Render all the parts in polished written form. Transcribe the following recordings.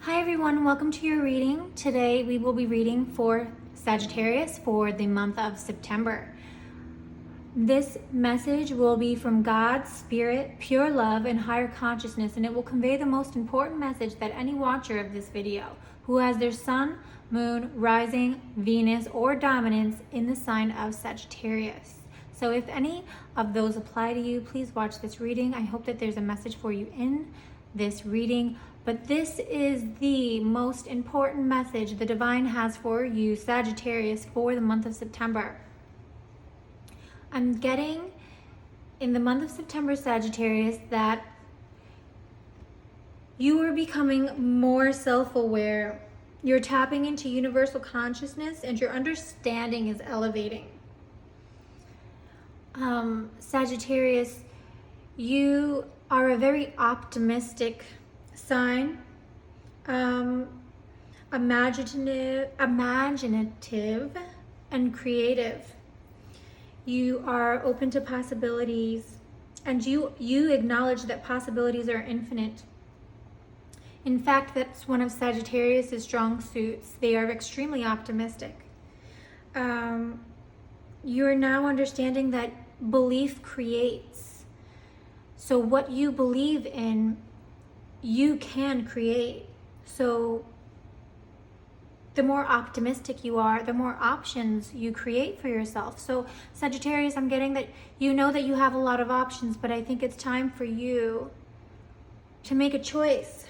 Hi everyone, welcome to your reading. Today we will be reading for Sagittarius for the month of September. This message will be from God, Spirit, pure love, and higher consciousness, and it will convey the most important message that any watcher of this video who has their sun, moon, rising, Venus, or dominance in the sign of Sagittarius. So if any of those apply to you, please watch this reading. I hope that there's a message for you in this reading. But this is the most important message the divine has for you, Sagittarius, for the month of September. I'm getting in the month of September, Sagittarius, that you are becoming more self-aware. You're tapping into universal consciousness and your understanding is elevating. Sagittarius, you are a very optimistic sign, imaginative and creative. You are open to possibilities, and you acknowledge that possibilities are infinite. In fact, that's one of Sagittarius' strong suits. They are extremely optimistic. You're now understanding that belief creates. So what you believe in, you can create. So the more optimistic you are, the more options you create for yourself. So Sagittarius, I'm getting that you know that you have a lot of options, but I think it's time for you to make a choice.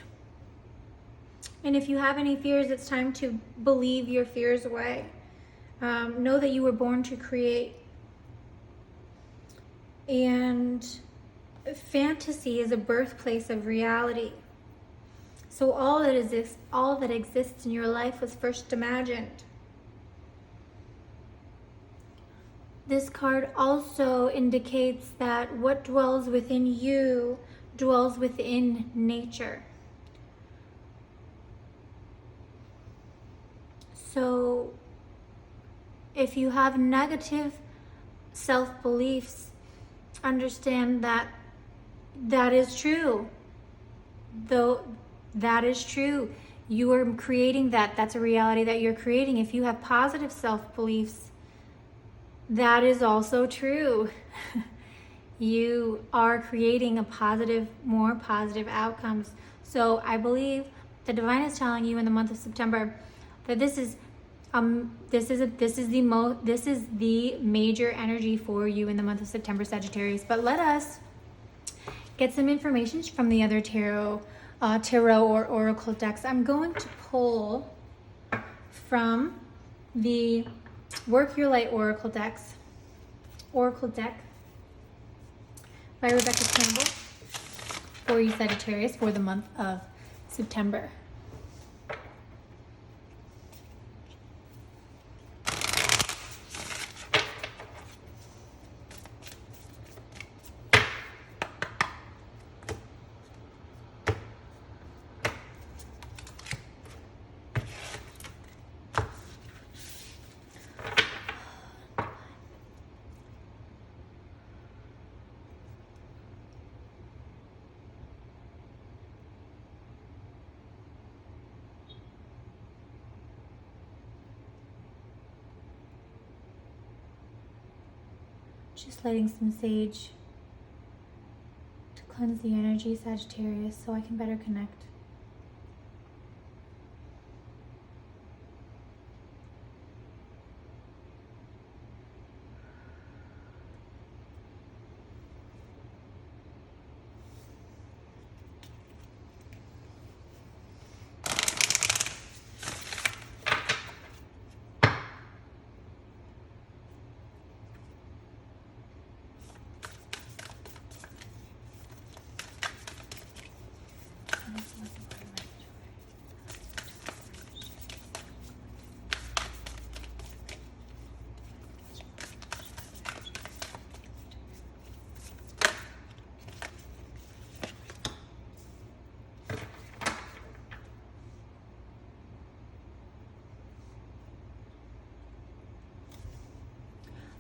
And if you have any fears, it's time to believe your fears away. Know that you were born to create. And fantasy is a birthplace of reality. So all that exists in your life was first imagined. This card also indicates that what dwells within you dwells within nature. So if you have negative self-beliefs, understand that that is true. Though that is true. You are creating that. That's a reality that you're creating. If you have positive self-beliefs, that is also true. You are creating more positive outcomes. So I believe the divine is telling you in the month of September that this is the major energy for you in the month of September, Sagittarius. But let us get some information from the other tarot or oracle decks. I'm going to pull from the Work Your Light Oracle deck by Rebecca Campbell for you, Sagittarius, for the month of September. Just lighting some sage to cleanse the energy, Sagittarius, so I can better connect.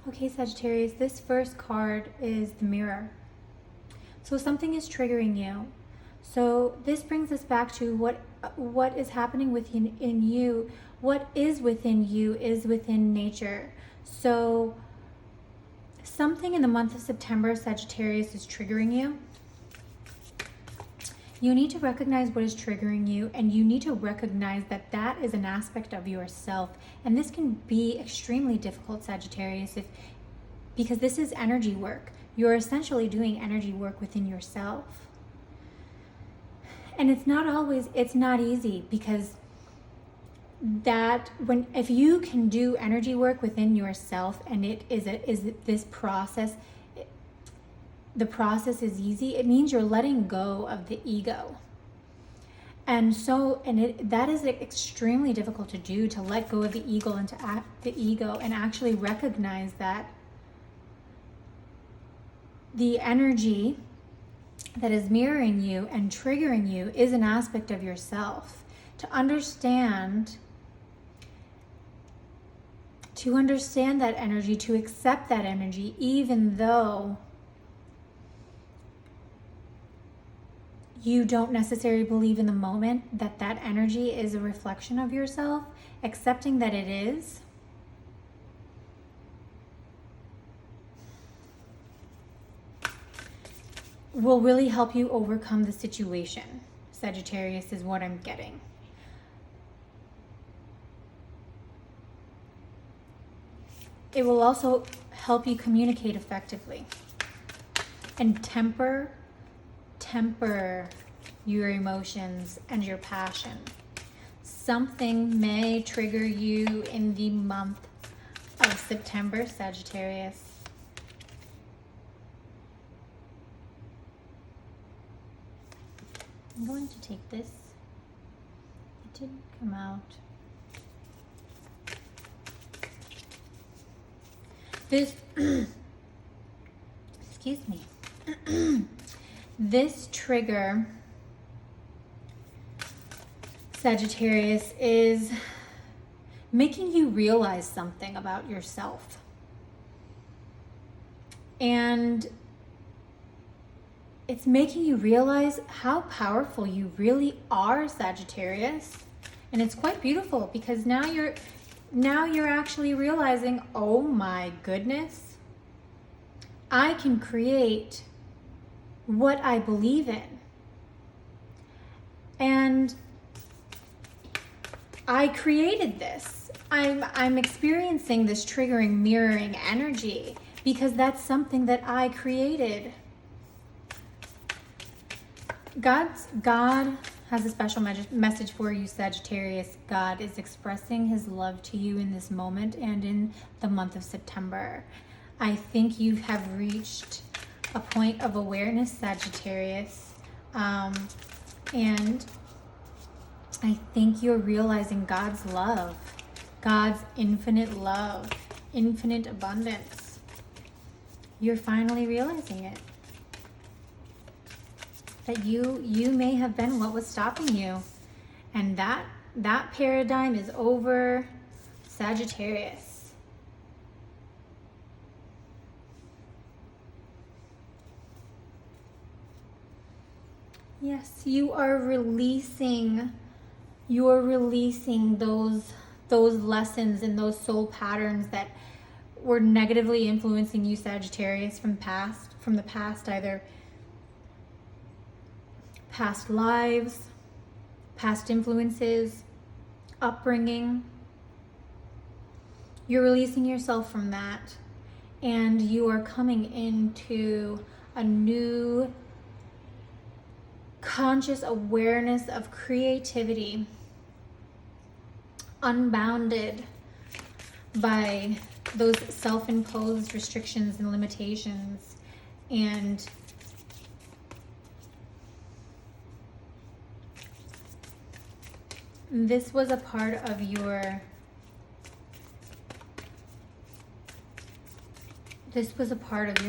Okay, Sagittarius, this first card is the Mirror. So something is triggering you. So this brings us back to what is happening within you. What is within you is within nature. So something in the month of September, Sagittarius, is triggering you. You need to recognize what is triggering you, and you need to recognize that that is an aspect of yourself. And this can be extremely difficult, Sagittarius, because this is energy work. You're essentially doing energy work within yourself. And it's not easy, because if you can do energy work within yourself, and this process, the process is easy, it means you're letting go of the ego. And that is extremely difficult to do, to let go of the ego and actually recognize that the energy that is mirroring you and triggering you is an aspect of yourself. To understand that energy, to accept that energy, even though you don't necessarily believe in the moment that that energy is a reflection of yourself, accepting that it is, will really help you overcome the situation. Sagittarius is what I'm getting. It will also help you communicate effectively and temper your emotions and your passion. Something may trigger you in the month of September, Sagittarius. I'm going to take this. It didn't come out. This, excuse me. This trigger, Sagittarius, is making you realize something about yourself. And it's making you realize how powerful you really are, Sagittarius. And it's quite beautiful, because now you're actually realizing, oh my goodness, I can create what I believe in. And I created this. I'm experiencing this triggering, mirroring energy because that's something that I created. God has a special message for you, Sagittarius. God is expressing his love to you in this moment and in the month of September. I think you have reached a point of awareness, Sagittarius. And I think you're realizing God's love, God's infinite love, infinite abundance. You're finally realizing it. That you may have been what was stopping you. And that paradigm is over, Sagittarius. Yes, you're releasing those lessons and those soul patterns that were negatively influencing you, Sagittarius, from the past, either past lives, past influences, upbringing. You're releasing yourself from that, and you are coming into a new conscious awareness of creativity, unbounded by those self-imposed restrictions and limitations. And this was a part of your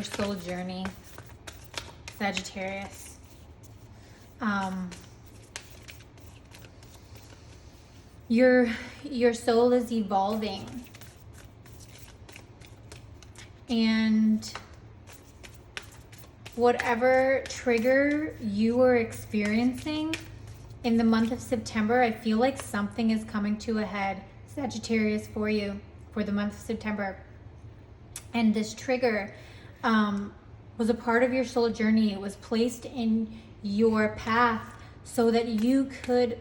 soul journey, Sagittarius. Your soul is evolving, and whatever trigger you are experiencing in the month of September, I feel like something is coming to a head, Sagittarius, for you for the month of September. And this trigger was a part of your soul journey. It was placed in your path so that you could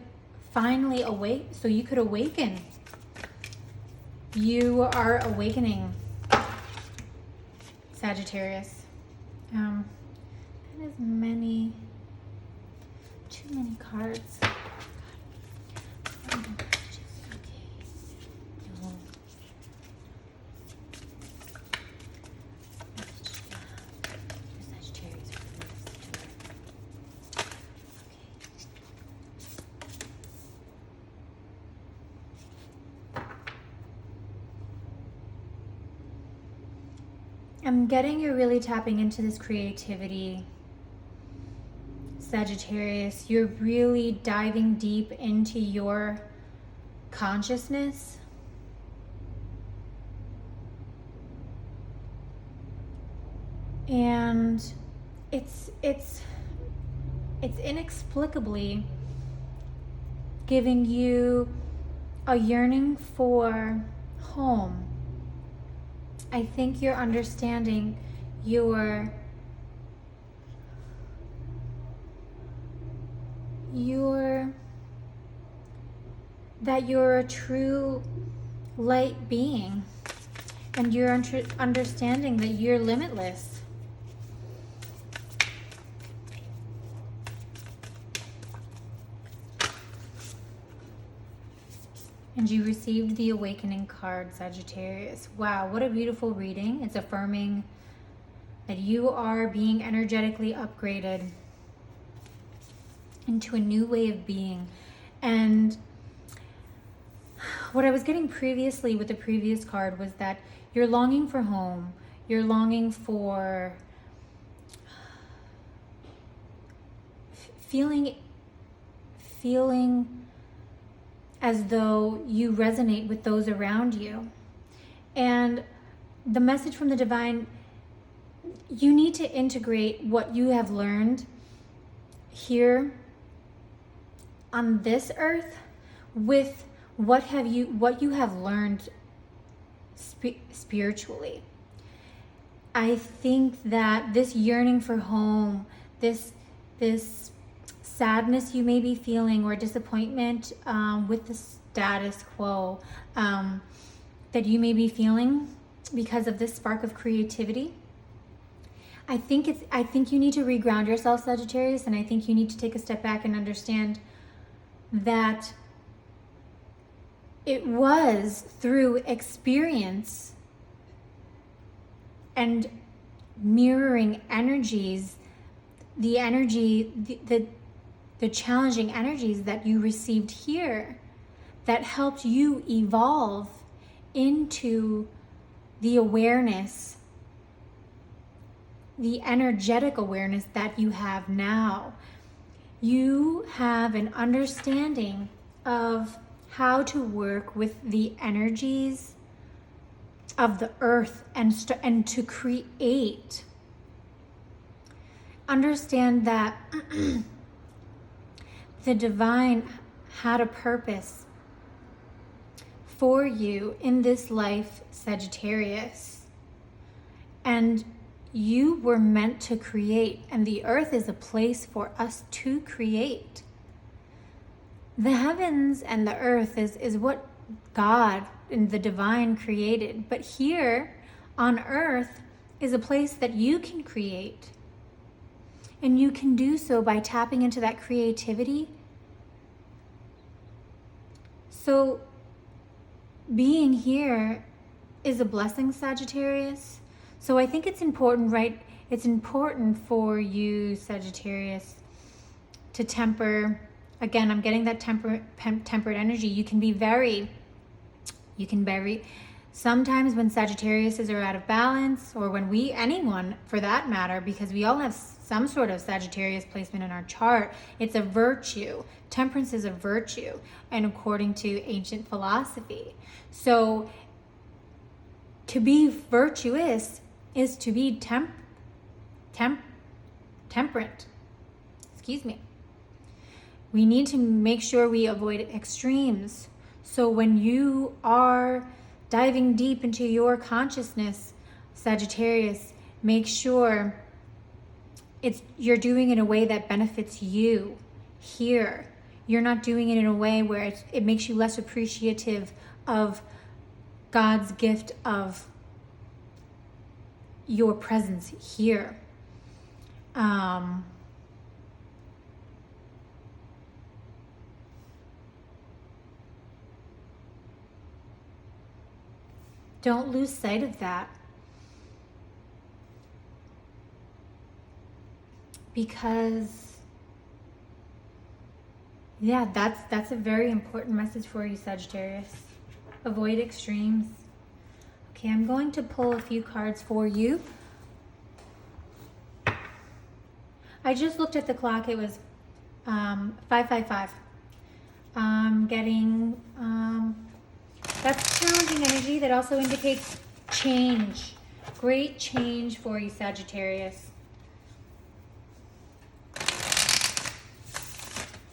finally awaken. You are awakening, Sagittarius. That is too many cards. I'm getting you're really tapping into this creativity, Sagittarius. You're really diving deep into your consciousness. And it's inexplicably giving you a yearning for home. I think you're understanding that you're a true light being, and you're understanding that you're limitless. And you received the awakening card, Sagittarius. Wow, what a beautiful reading. It's affirming that you are being energetically upgraded into a new way of being. And what I was getting previously with the previous card was that you're longing for home. You're longing for feeling as though you resonate with those around you. And the message from the divine, you need to integrate what you have learned here on this earth with what you have learned spiritually. I think that this yearning for home, this sadness you may be feeling, or disappointment with the status quo that you may be feeling because of this spark of creativity, I think you need to reground yourself, Sagittarius, and I think you need to take a step back and understand that it was through experience and mirroring energies, the challenging energies that you received here, that helped you evolve into the awareness, the energetic awareness that you have now. You have an understanding of how to work with the energies of the earth and to create. Understand that the divine had a purpose for you in this life, Sagittarius. And you were meant to create, and the earth is a place for us to create. The heavens and the earth is what God and the divine created. But here on earth is a place that you can create. And you can do so by tapping into that creativity. So being here is a blessing, Sagittarius. So I think it's important, right? It's important for you, Sagittarius, to temper. Again, I'm getting that tempered energy. You can very, sometimes when Sagittariuses are out of balance, or when anyone for that matter, because we all have some sort of Sagittarius placement in our chart, it's a virtue. Temperance is a virtue, and according to ancient philosophy. So to be virtuous is to be temperate. Excuse me. We need to make sure we avoid extremes. So when you are diving deep into your consciousness, Sagittarius, make sure you're doing it in a way that benefits you here. You're not doing it in a way where it makes you less appreciative of God's gift of your presence here. Don't lose sight of that. Because, yeah, that's a very important message for you, Sagittarius. Avoid extremes. Okay, I'm going to pull a few cards for you. I just looked at the clock. It was 5:55. I'm getting, that's challenging energy. That also indicates change. Great change for you, Sagittarius.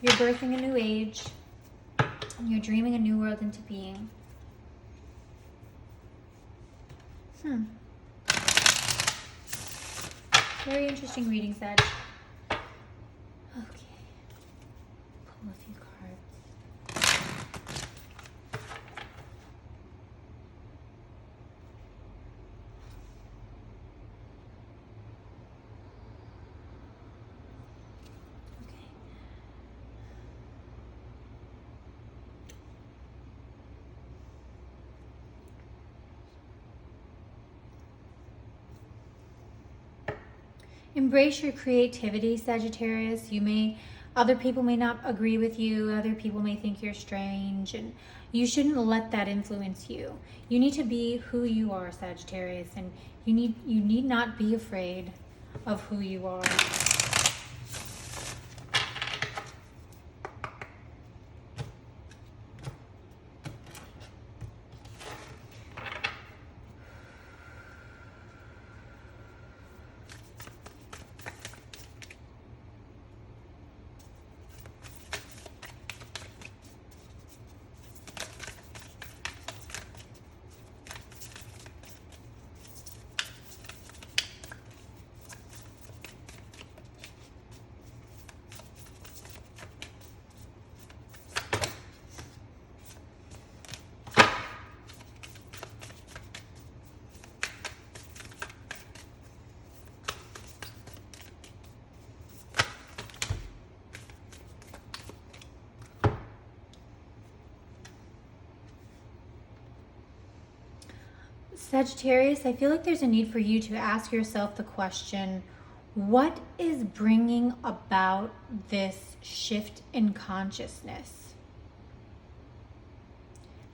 You're birthing a new age. You're dreaming a new world into being. Very interesting reading, Sag. Okay. Pull a few cards. Okay. Embrace your creativity, Sagittarius. Other people may not agree with you. Other people may think you're strange, and you shouldn't let that influence you. You need to be who you are, Sagittarius, and you need not be afraid of who you are. Sagittarius, I feel like there's a need for you to ask yourself the question, what is bringing about this shift in consciousness?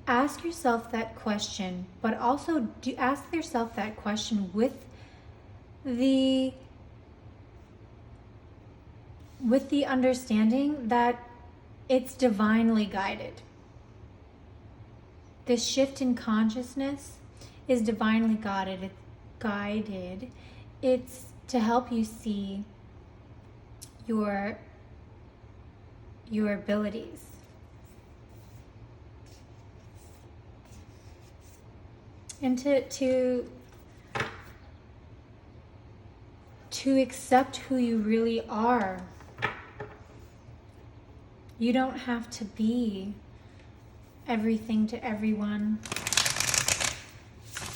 Ask yourself that question, but also ask yourself that question with the understanding that it's divinely guided. This shift in consciousness is divinely guided. It's to help you see your abilities. And to accept who you really are. You don't have to be everything to everyone.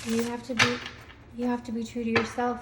You have to be true to yourself.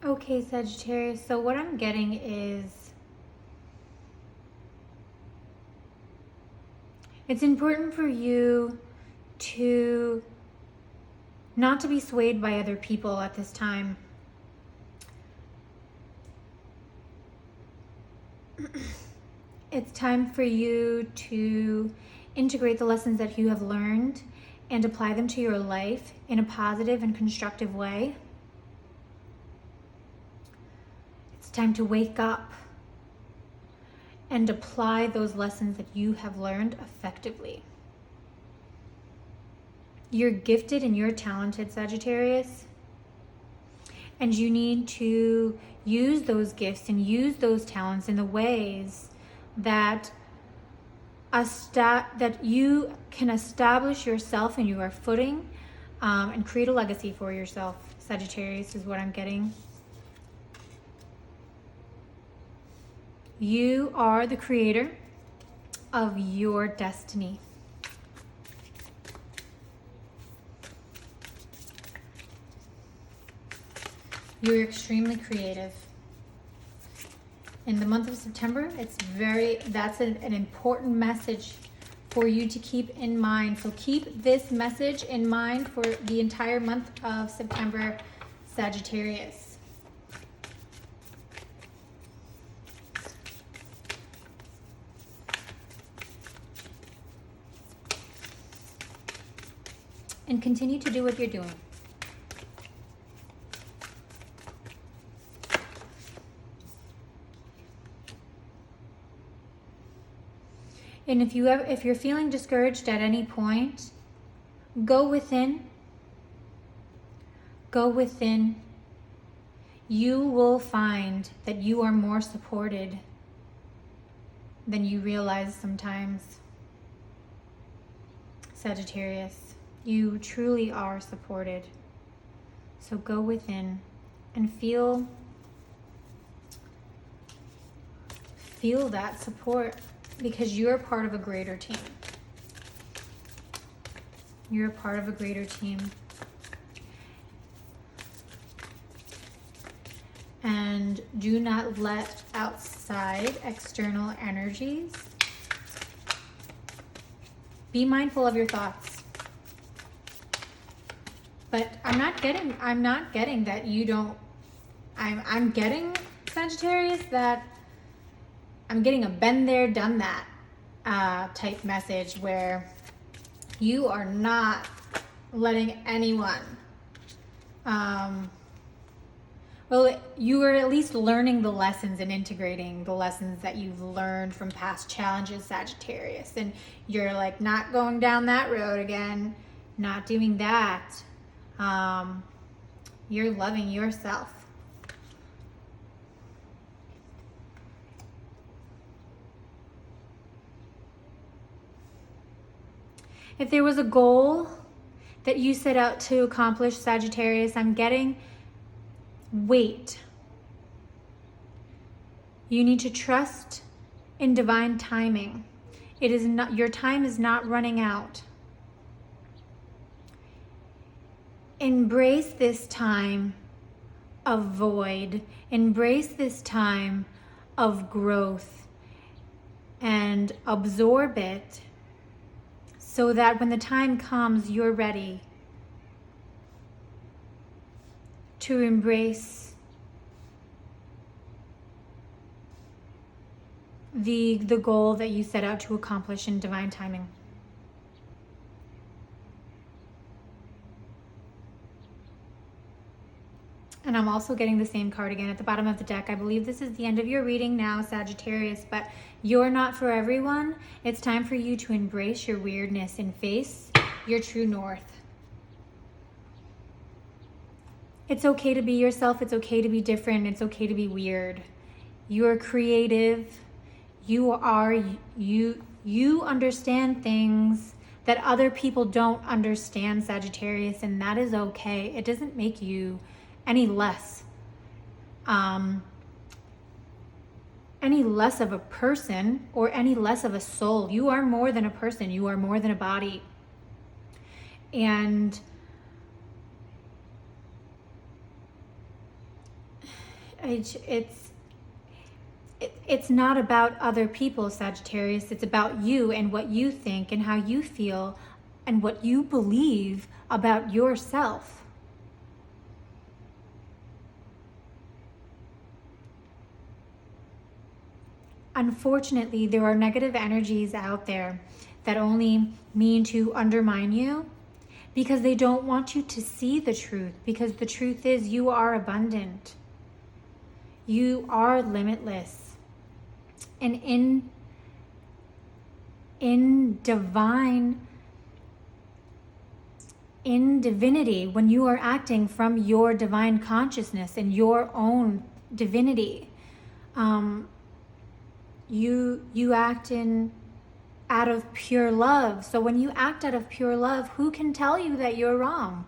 Okay, Sagittarius, so what I'm getting is It's important for you to not to be swayed by other people at this time. It's time for you to integrate the lessons that you have learned and apply them to your life in a positive and constructive way. It's time to wake up and apply those lessons that you have learned effectively. You're gifted and you're talented, Sagittarius. And you need to use those gifts and use those talents in the ways that that you can establish yourself in your footing and create a legacy for yourself. Sagittarius is what I'm getting. You are the creator of your destiny. You're extremely creative. In the month of September, that's an important message for you to keep in mind. So keep this message in mind for the entire month of September, Sagittarius. And continue to do what you're doing. And if you're feeling discouraged at any point, go within. Go within. You will find that you are more supported than you realize sometimes. Sagittarius, you truly are supported. So go within and feel that support, because you're part of a greater team. You're a part of a greater team. And do not let outside external energies. Be mindful of your thoughts. But I'm not getting that you don't, I'm getting, Sagittarius, that I'm getting a been there, done that type message where you are not letting anyone, you are at least learning the lessons and integrating the lessons that you've learned from past challenges, Sagittarius. And you're like not going down that road again, not doing that. You're loving yourself. If there was a goal that you set out to accomplish, Sagittarius, I'm getting wait. You need to trust in divine timing. It is not, your time is not running out. Embrace this time of void. Embrace this time of growth and absorb it, so that when the time comes, you're ready to embrace the goal that you set out to accomplish in divine timing. And I'm also getting the same card again at the bottom of the deck. I believe this is the end of your reading now, Sagittarius, but you're not for everyone. It's time for you to embrace your weirdness and face your true north. It's okay to be yourself. It's okay to be different. It's okay to be weird. You're creative. You understand things that other people don't understand, Sagittarius, and that is okay. It doesn't make you any less of a person or any less of a soul. You are more than a person. You are more than a body. And it's not about other people, Sagittarius. It's about you and what you think and how you feel and what you believe about yourself. Unfortunately, there are negative energies out there that only mean to undermine you because they don't want you to see the truth, because the truth is you are abundant. You are limitless. And in divinity, when you are acting from your divine consciousness and your own divinity, you act out of pure love. So when you act out of pure love, who can tell you that you're wrong?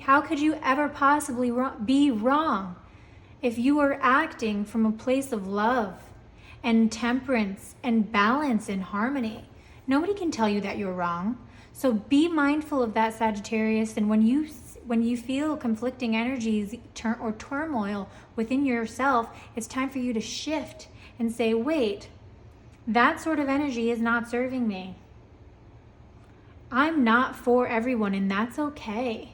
How could you ever possibly be wrong if you are acting from a place of love and temperance and balance and harmony? Nobody can tell you that you're wrong. So be mindful of that, Sagittarius. And when you feel conflicting energies or turmoil within yourself, it's time for you to shift and say, wait, that sort of energy is not serving me. I'm not for everyone, and that's okay.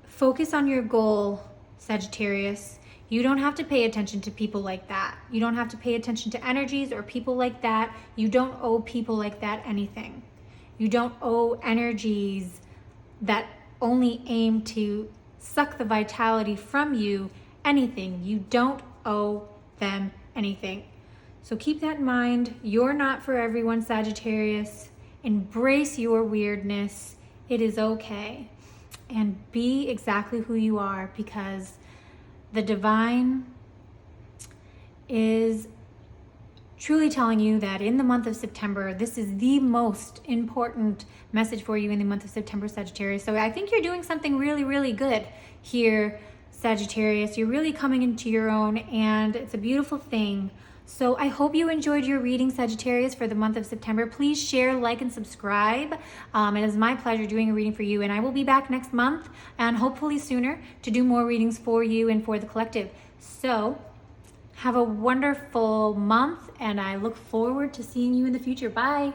Focus on your goal, Sagittarius. You don't have to pay attention to people like that. You don't have to pay attention to energies or people like that. You don't owe people like that anything. You don't owe energies that only aim to suck the vitality from you anything. You don't owe them anything. So keep that in mind. You're not for everyone, Sagittarius. Embrace your weirdness. It is okay. And be exactly who you are, because the divine is truly telling you that in the month of September, this is the most important message for you in the month of September, Sagittarius. So I think you're doing something really, really good here, Sagittarius. You're really coming into your own, and it's a beautiful thing. So I hope you enjoyed your reading, Sagittarius, for the month of September. Please share, like, and subscribe. It is my pleasure doing a reading for you, and I will be back next month and hopefully sooner to do more readings for you and for the collective. So have a wonderful month, and I look forward to seeing you in the future. Bye.